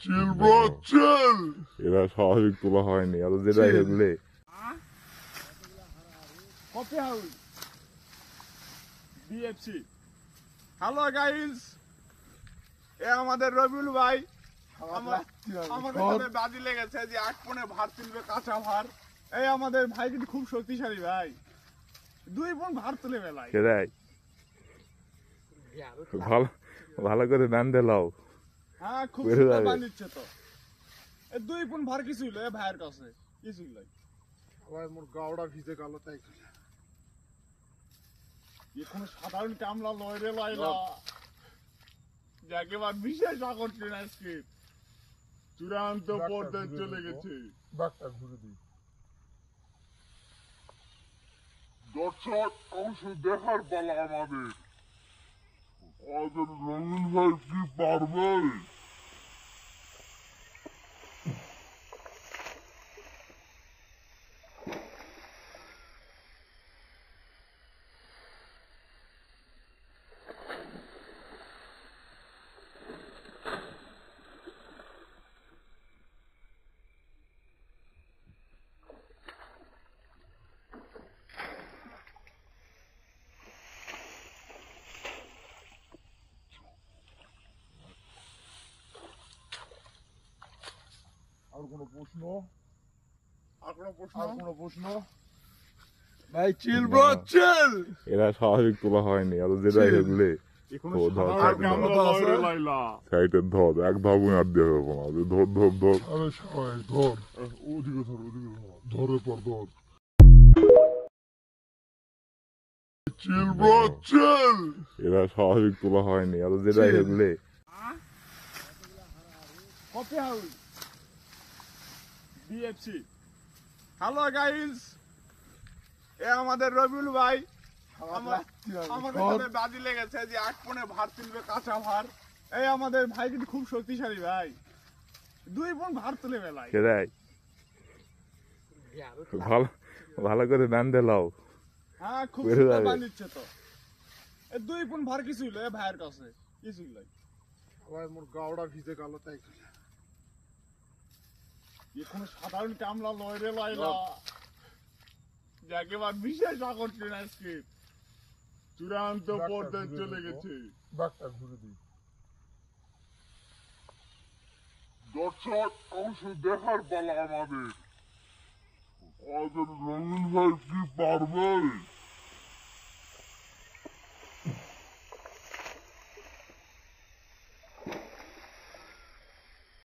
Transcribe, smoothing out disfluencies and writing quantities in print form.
চিল bro chill. এরা স্বাভাবিক তোলা হয়নি আর যেটা এগুলো coffee house BFC. Hello guys, এ আমাদের রবিউল ভাই আমাদের সাথে বাজি লেগেছে যে 8 পনে ভার তুলবে, কাঁচা ভার। এই আমাদের ভাই কিন্তু খুব শক্তিশালী ভাই, 2 পন ভার তুলে বেলায়। সেটাই ভালো ভালো করে বান্ধে লাও। হ্যাঁ খুব সুন্দর বানিয়েছে তো। এই 2 পন ভার কিছু হইলো এ ভাইয়ের কাছে কিছু হইলো ভাই মোর গাওড়া ভিজে গেল তাই এখন সাধারণ কামলা লয় রে লাইলা, যাকে বার বিশেষ আকর্ষণ আজকে চূড়ান্ত পর্যায়ে চলে গেছে। বাঘটা ঘুরে দিই। দর্শক অংশ দেখার পালা আমাদের। রঙিন ভাই কি পারবে? আর কোনো প্রশ্ন? আর কোনো প্রশ্ন? ভাই চিল ব্রো চিল। এরা স্বাভাবিক তোলা হয়নি আর যেটা এগুলো সাইডের ধর এক ধাপ আর দিয়ে হবে না, ধর ধর ধর। আরে সবাই ধর, ওদিকে ধর, ওদিকে ধর, ধরে পর ধর। Chill bro chill. এরা স্বাভাবিক তোলা হয়নি আর যেটা এগুলো coffee house BFC. Hello guys, এ আমাদের রবিউল ভাই আমাদের সাথে বাজি লেগেছে যে 8 পনে ভার তুলবে, কাঁচা ভার। এই আমাদের ভাই কিন্তু খুব শক্তিশালী ভাই, 2 পন ভার তুলে বেলায়। সেটাই ভালো ভালো করে বান্ধে লাও। হ্যাঁ খুব সুন্দর বানিয়েছে তো। এই 2 পন ভার কিছু হইলো এ ভাইয়ের কাছে কিছু হইলো ভাই মোর গাওড়া ভিজে গেল তাই এখন সাধারণ কামলা লয় রে লাইলা, যাকে বার বিশেষ আকর্ষণ আজকে চূড়ান্ত পর্যায়ে চলে গেছে। বাঘটা ঘুরে দিই। দর্শক অংশ দেখার পালা আমাদের। রঙিন ভাই কি পারবে?